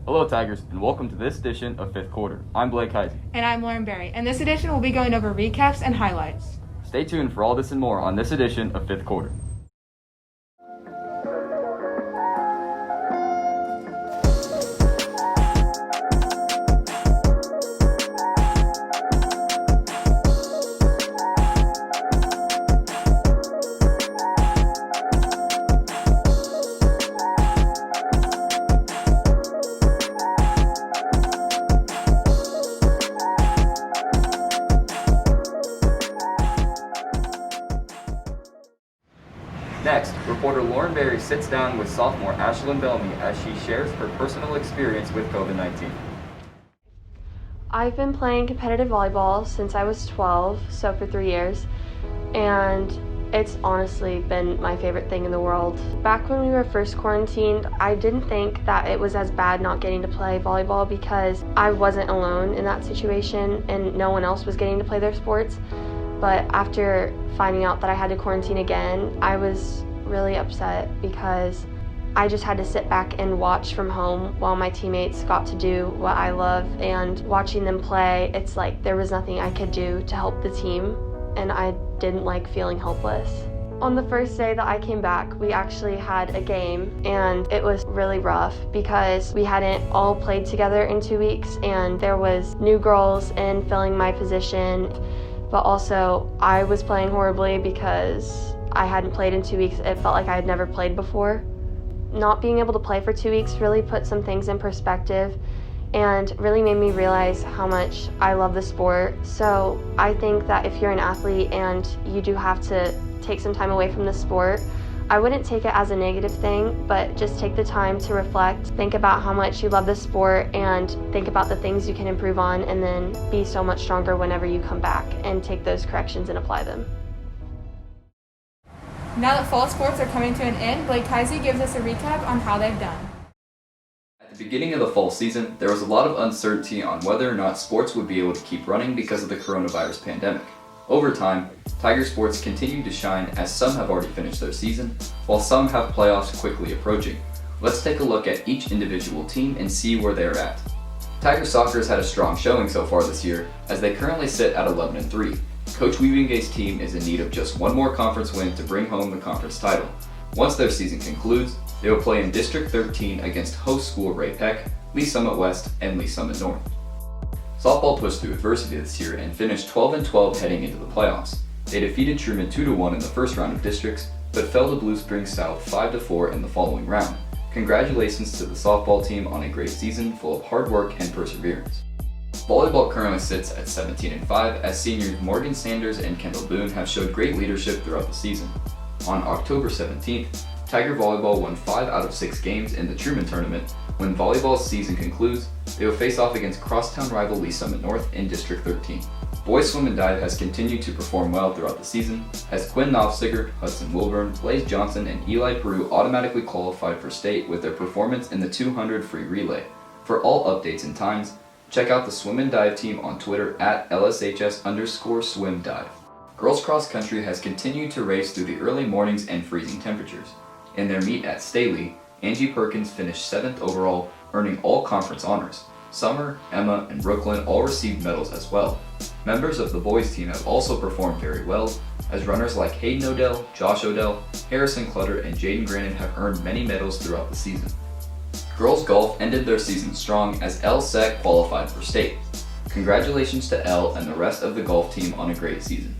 Hello, Tigers, and welcome to this edition of Fifth Quarter. I'm Blake Heisey. And I'm Lauren Berry. In this edition, we'll be going over recaps and highlights. Stay tuned for all this and more on this edition of Fifth Quarter. Next, reporter Lauren Berry sits down with sophomore Ashlyn Bellamy as she shares her personal experience with COVID-19. I've been playing competitive volleyball since I was 12, so for 3 years, and it's honestly been my favorite thing in the world. Back when we were first quarantined, I didn't think that it was as bad not getting to play volleyball because I wasn't alone in that situation and no one else was getting to play their sports. But after finding out that I had to quarantine again, I was really upset because I just had to sit back and watch from home while my teammates got to do what I love. And watching them play, it's like there was nothing I could do to help the team, and I didn't like feeling helpless. On the first day that I came back, we actually had a game, and it was really rough because we hadn't all played together in 2 weeks, and there was new girls in filling my position. But also, I was playing horribly because I hadn't played in 2 weeks. It felt like I had never played before. Not being able to play for 2 weeks really put some things in perspective and really made me realize how much I love the sport. So I think that if you're an athlete and you do have to take some time away from the sport, I wouldn't take it as a negative thing, but just take the time to reflect, think about how much you love the sport, and think about the things you can improve on, and then be so much stronger whenever you come back and take those corrections and apply them. Now that fall sports are coming to an end, Blake Heisey gives us a recap on how they've done. At the beginning of the fall season, there was a lot of uncertainty on whether or not sports would be able to keep running because of the coronavirus pandemic. Over time, Tiger sports continue to shine as some have already finished their season, while some have playoffs quickly approaching. Let's take a look at each individual team and see where they're at. Tiger soccer has had a strong showing so far this year, as they currently sit at 11-3. Coach Wiebingay's team is in need of just one more conference win to bring home the conference title. Once their season concludes, they will play in District 13 against host school Ray Peck, Lee Summit West, and Lee Summit North. Softball pushed through adversity this year and finished 12-12 heading into the playoffs. They defeated Truman 2-1 in the first round of districts, but fell to Blue Springs South 5-4 in the following round. Congratulations to the softball team on a great season full of hard work and perseverance. Volleyball currently sits at 17-5 as seniors Morgan Sanders and Kendall Boone have showed great leadership throughout the season. On October 17th, Tiger Volleyball won 5 out of 6 games in the Truman Tournament. When volleyball's season concludes, they will face off against crosstown rival Lee Summit North in District 13. Boys Swim and Dive has continued to perform well throughout the season, as Quinn Knopfsiger, Hudson Wilburn, Blaze Johnson, and Eli Peru automatically qualified for state with their performance in the 200 free relay. For all updates and times, check out the Swim and Dive team on Twitter at LSHS_swimdive. Girls Cross Country has continued to race through the early mornings and freezing temperatures. In their meet at Staley, Angie Perkins finished 7th overall, earning all conference honors. Summer, Emma, and Brooklyn all received medals as well. Members of the boys team have also performed very well, as runners like Hayden Odell, Josh Odell, Harrison Clutter, and Jaden Grannon have earned many medals throughout the season. Girls golf ended their season strong as Elle Sec qualified for state. Congratulations to Elle and the rest of the golf team on a great season.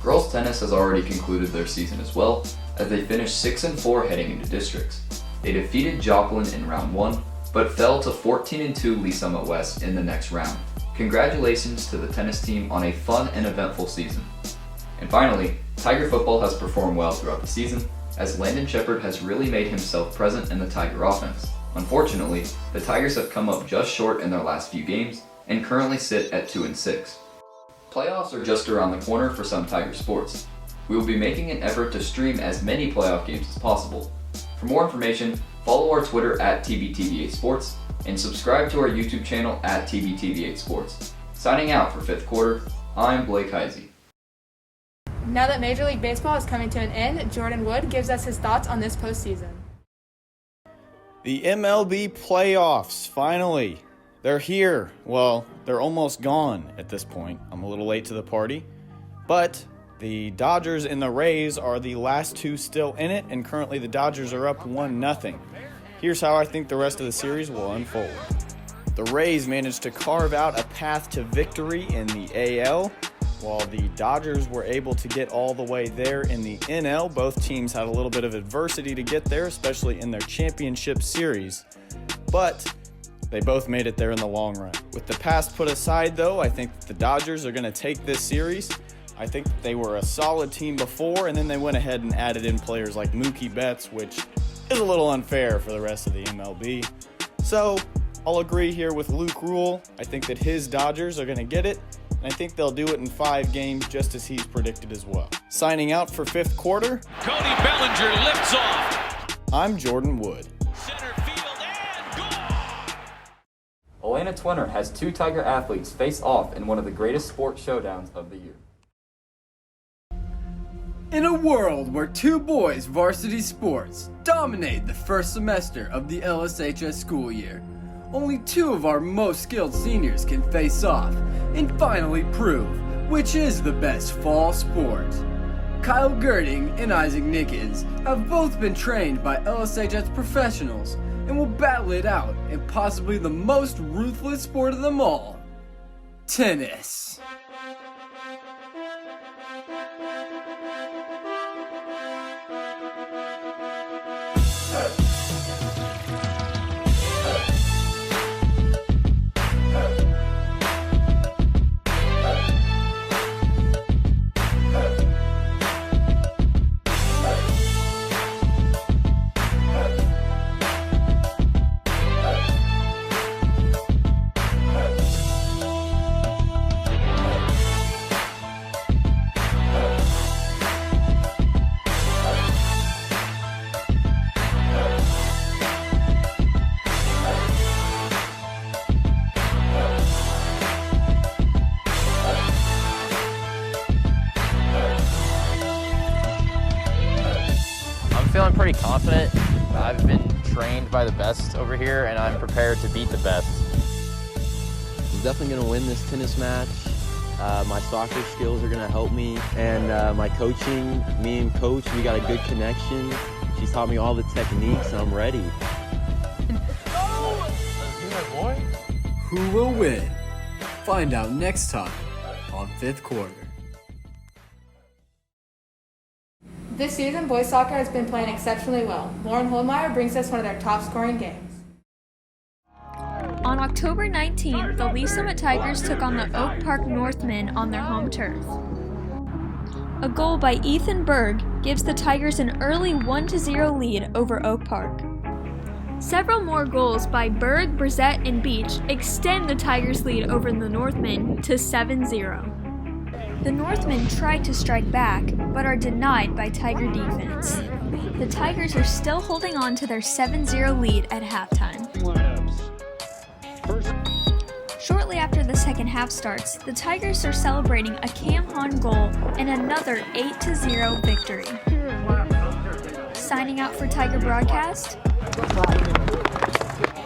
Girls tennis has already concluded their season as well, as they finished 6-4 heading into districts. They defeated Joplin in round 1, but fell to 14-2 Lee Summit West in the next round. Congratulations to the tennis team on a fun and eventful season. And finally, Tiger football has performed well throughout the season, as Landon Shepard has really made himself present in the Tiger offense. Unfortunately, the Tigers have come up just short in their last few games and currently sit at 2-6. Playoffs are just around the corner for some Tiger sports. We will be making an effort to stream as many playoff games as possible. For more information, follow our Twitter at TBTV8 Sports and subscribe to our YouTube channel at TBTV8 Sports. Signing out for Fifth Quarter, I'm Blake Heisey. Now that Major League Baseball is coming to an end, Jordan Wood gives us his thoughts on this postseason. The MLB playoffs, finally. They're here. Well, they're almost gone at this point. I'm a little late to the party. But the Dodgers and the Rays are the last two still in it, and currently the Dodgers are up 1-0. Here's how I think the rest of the series will unfold. The Rays managed to carve out a path to victory in the AL, while the Dodgers were able to get all the way there in the NL. Both teams had a little bit of adversity to get there, especially in their championship series. But they both made it there in the long run. With the past put aside, though, I think that the Dodgers are going to take this series. I think that they were a solid team before, and then they went ahead and added in players like Mookie Betts, which is a little unfair for the rest of the MLB. So I'll agree here with Luke Rule. I think that his Dodgers are going to get it, and I think they'll do it in 5 games, just as he's predicted as well. Signing out for 5th quarter, Cody Bellinger lifts off. I'm Jordan Wood. Center field and goal. Atlanta Twinner has 2 Tiger athletes face off in one of the greatest sports showdowns of the year. In a world where 2 boys varsity sports dominate the first semester of the LSHS school year, only 2 of our most skilled seniors can face off and finally prove which is the best fall sport. Kyle Girding and Isaac Nickens have both been trained by LSHS professionals and will battle it out in possibly the most ruthless sport of them all, tennis. Feeling pretty confident. I've been trained by the best over here, and I'm prepared to beat the best. I'm definitely going to win this tennis match. My soccer skills are going to help me, and my coaching, me and coach, we got a good connection. She's taught me all the techniques, and I'm ready. Who will win? Find out next time on 5th quarter. This season, boys soccer has been playing exceptionally well. Lauren Holdmeyer brings us one of their top scoring games. On October 19th, the Lee Summit Tigers took on the Oak Park Northmen on their home turf. A goal by Ethan Berg gives the Tigers an early 1-0 lead over Oak Park. Several more goals by Berg, Brissett, and Beach extend the Tigers' lead over the Northmen to 7-0. The Northmen tried to strike back, but are denied by Tiger defense. The Tigers are still holding on to their 7-0 lead at halftime. Shortly after the second half starts, the Tigers are celebrating a Cam Hahn goal and another 8-0 victory. Signing out for Tiger Broadcast,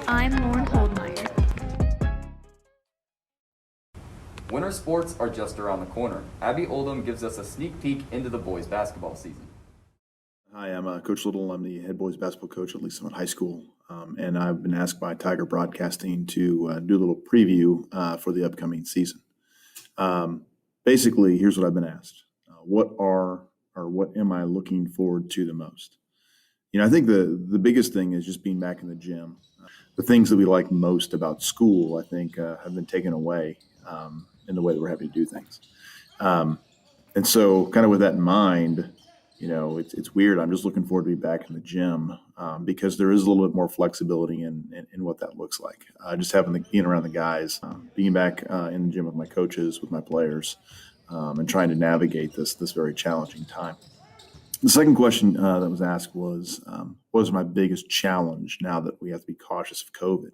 I'm Lauren Holdmeyer. Winter sports are just around the corner. Abby Oldham gives us a sneak peek into the boys basketball season. Hi, I'm Coach Little. I'm the head boys basketball coach at Lee Summit High School, and I've been asked by Tiger Broadcasting to do a little preview for the upcoming season. Basically, here's what I've been asked: what am I looking forward to the most? You know, I think the biggest thing is just being back in the gym. The things that we like most about school, I think, have been taken away in the way that we're having to do things. And so kind of with that in mind, you know, it's weird. I'm just looking forward to be back in the gym because there is a little bit more flexibility in what that looks like. Just being around the guys, being back in the gym with my coaches, with my players, and trying to navigate this very challenging time. The second question that was asked was, what was my biggest challenge now that we have to be cautious of COVID?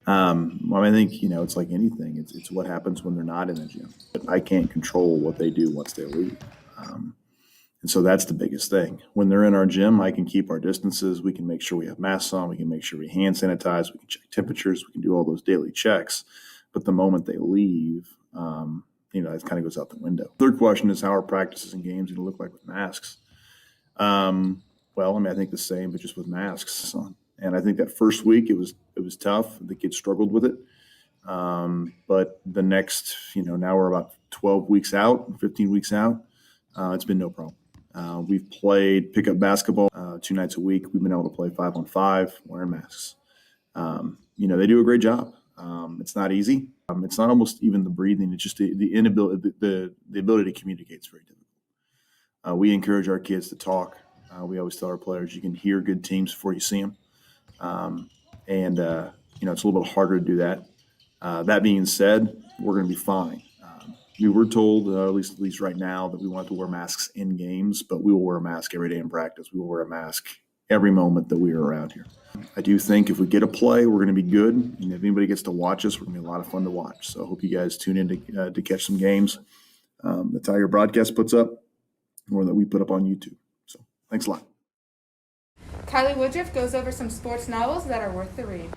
Well, I think, you know, it's like anything. It's what happens when they're not in the gym. But I can't control what they do once they leave. And And so that's the biggest thing. When they're in our gym, I can keep our distances. We can make sure we have masks on. We can make sure we hand sanitize. We can check temperatures. We can do all those daily checks. But the moment they leave, it kind of goes out the window. Third question is, how are practices and games going to look like with masks? I think the same, but just with masks on. And I think that first week it was tough. The kids struggled with it. But the next, now we're about 12 weeks out, 15 weeks out. It's been no problem. We've played pickup basketball 2 nights a week. We've been able to play 5-on-5 wearing masks. They do a great job. It's not easy. It's not almost even the breathing. It's just the inability, the ability to communicate is very difficult. We encourage our kids to talk. We always tell our players, you can hear good teams before you see them. It's a little bit harder to do that. That being said, we're going to be fine. We were told, at least right now, that we want to wear masks in games, but we will wear a mask every day in practice. We will wear a mask every moment that we are around here. I do think if we get a play, we're going to be good. And if anybody gets to watch us, we're going to be a lot of fun to watch. So I hope you guys tune in to catch some games the Tiger broadcast puts up or that we put up on YouTube. So thanks a lot. Kylie Woodruff goes over some sports novels that are worth the read.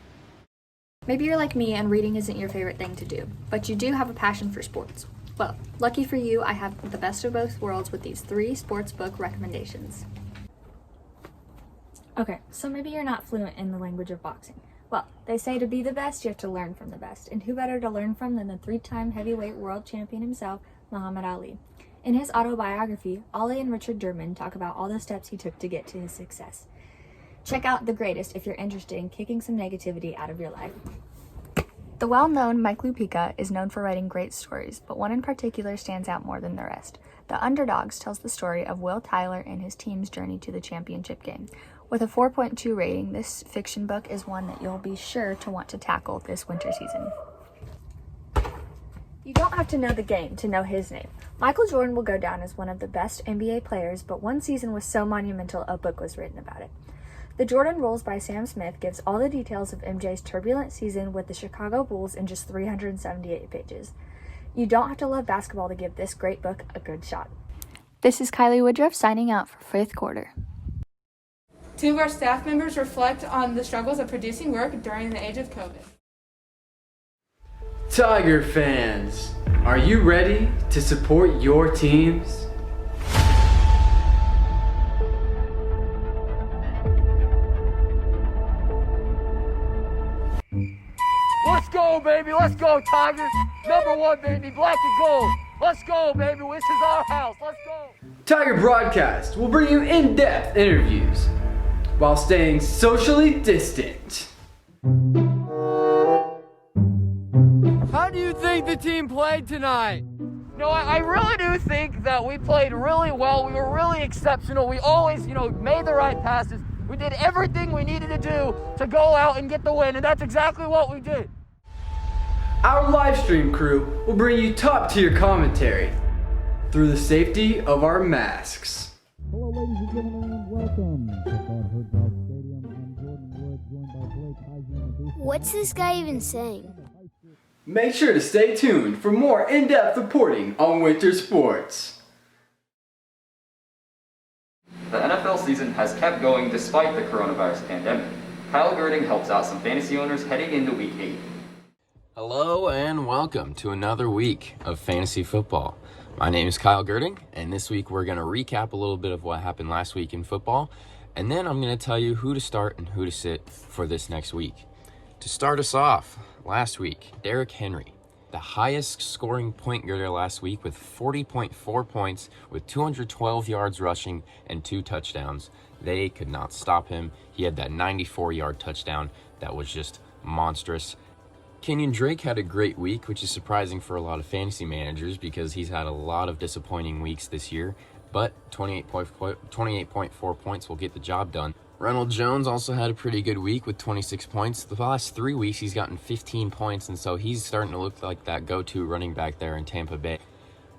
Maybe you're like me and reading isn't your favorite thing to do, but you do have a passion for sports. Well, lucky for you, I have the best of both worlds with these 3 sports book recommendations. Okay, so maybe you're not fluent in the language of boxing. Well, they say to be the best, you have to learn from the best, and who better to learn from than the 3-time heavyweight world champion himself, Muhammad Ali. In his autobiography, Ali and Richard Durman talk about all the steps he took to get to his success. Check out The Greatest if you're interested in kicking some negativity out of your life. The well-known Mike Lupica is known for writing great stories, but one in particular stands out more than the rest. The Underdogs tells the story of Will Tyler and his team's journey to the championship game. With a 4.2 rating, this fiction book is one that you'll be sure to want to tackle this winter season. You don't have to know the game to know his name. Michael Jordan will go down as one of the best NBA players, but one season was so monumental a book was written about it. The Jordan Rules by Sam Smith gives all the details of MJ's turbulent season with the Chicago Bulls in just 378 pages. You don't have to love basketball to give this great book a good shot. This is Kylie Woodruff signing out for 5th quarter. 2 of our staff members reflect on the struggles of producing work during the age of COVID. Tiger fans, are you ready to support your teams? Let's go, baby. Let's go, Tigers. Number 1, baby. Black and gold. Let's go, baby. This is our house. Let's go. Tiger Broadcast will bring you in-depth interviews while staying socially distant. How do you think the team played tonight? No, I really do think that we played really well. We were really exceptional. We always, made the right passes. We did everything we needed to do to go out and get the win, and that's exactly what we did. Our live stream crew will bring you top-tier commentary through the safety of our masks. Hello, ladies and gentlemen, welcome to Bud Herdog Stadium. I'm Jordan Wood, joined by Blake Heisman. What's this guy even saying? Make sure to stay tuned for more in-depth reporting on winter sports. The NFL season has kept going despite the coronavirus pandemic. Kyle Girding helps out some fantasy owners heading into Week 8. Hello and welcome to another week of fantasy football. My name is Kyle Girding, and this week we're going to recap a little bit of what happened last week in football, and then I'm going to tell you who to start and who to sit for this next week. To start us off, last week, Derrick Henry, the highest scoring point getter last week with 40.4 points with 212 yards rushing and 2 touchdowns. They could not stop him. He had that 94-yard touchdown that was just monstrous. Kenyon Drake had a great week, which is surprising for a lot of fantasy managers because he's had a lot of disappointing weeks this year, but 28.4 points will get the job done. Ronald Jones also had a pretty good week with 26 points. The last 3 weeks he's gotten 15 points, and so he's starting to look like that go-to running back there in Tampa Bay.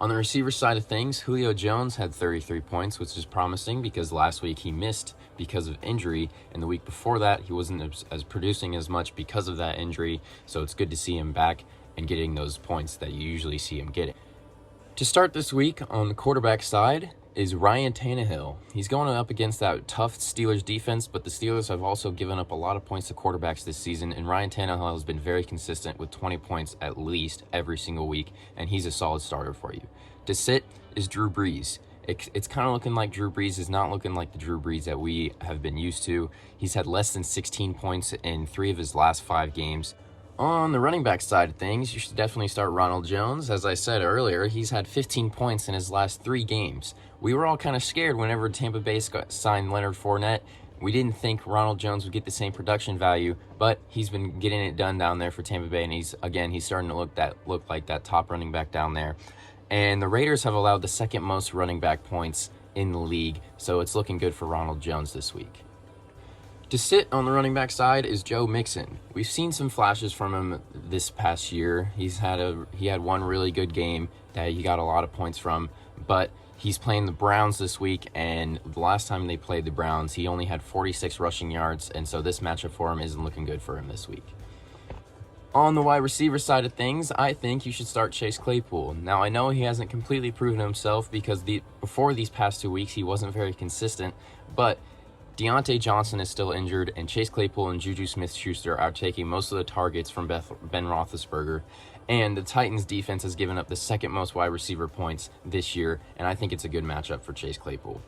On the receiver side of things, Julio Jones had 33 points, which is promising because last week he missed because of injury, and the week before that he wasn't as producing as much because of that injury, so it's good to see him back and getting those points that you usually see him getting. To start this week on the quarterback side, is Ryan Tannehill. He's going up against that tough Steelers defense, but the Steelers have also given up a lot of points to quarterbacks this season, and Ryan Tannehill has been very consistent with 20 points at least every single week, and he's a solid starter for you. To sit is Drew Brees. It's kind of looking like Drew Brees is not looking like the Drew Brees that we have been used to. He's had less than 16 points in 3 of his last 5 games. On the running back side of things, you should definitely start Ronald Jones. As I said earlier, he's had 15 points in his last 3 games. We were all kind of scared whenever Tampa Bay signed Leonard Fournette. We didn't think Ronald Jones would get the same production value, but he's been getting it done down there for Tampa Bay, and he's starting to look like that top running back down there. And the Raiders have allowed the second most running back points in the league, so it's looking good for Ronald Jones this week. To sit on the running back side is Joe Mixon. We've seen some flashes from him this past year. He had one really good game that he got a lot of points from, but he's playing the Browns this week, and the last time they played the Browns, he only had 46 rushing yards, and so this matchup for him isn't looking good for him this week. On the wide receiver side of things, I think you should start Chase Claypool. Now, I know he hasn't completely proven himself because before these past 2 weeks, he wasn't very consistent, but Deontay Johnson is still injured, and Chase Claypool and Juju Smith-Schuster are taking most of the targets from Ben Roethlisberger, and the Titans' defense has given up the second most wide receiver points this year, and I think it's a good matchup for Chase Claypool.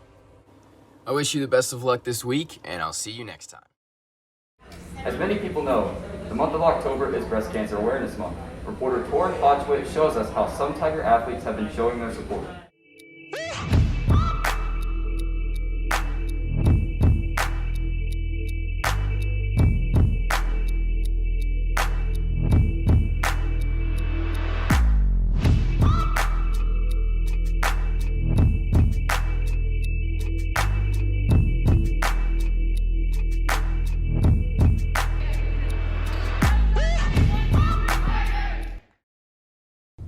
I wish you the best of luck this week, and I'll see you next time. As many people know, the month of October is Breast Cancer Awareness Month. Reporter Torin Hodgeway shows us how some Tiger athletes have been showing their support.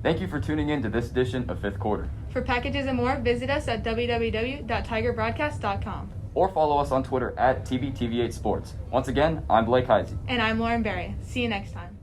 Thank you for tuning in to this edition of Fifth Quarter. For packages and more, visit us at www.tigerbroadcast.com. Or follow us on Twitter at TBTV8Sports. Once again, I'm Blake Heisey. And I'm Lauren Berry. See you next time.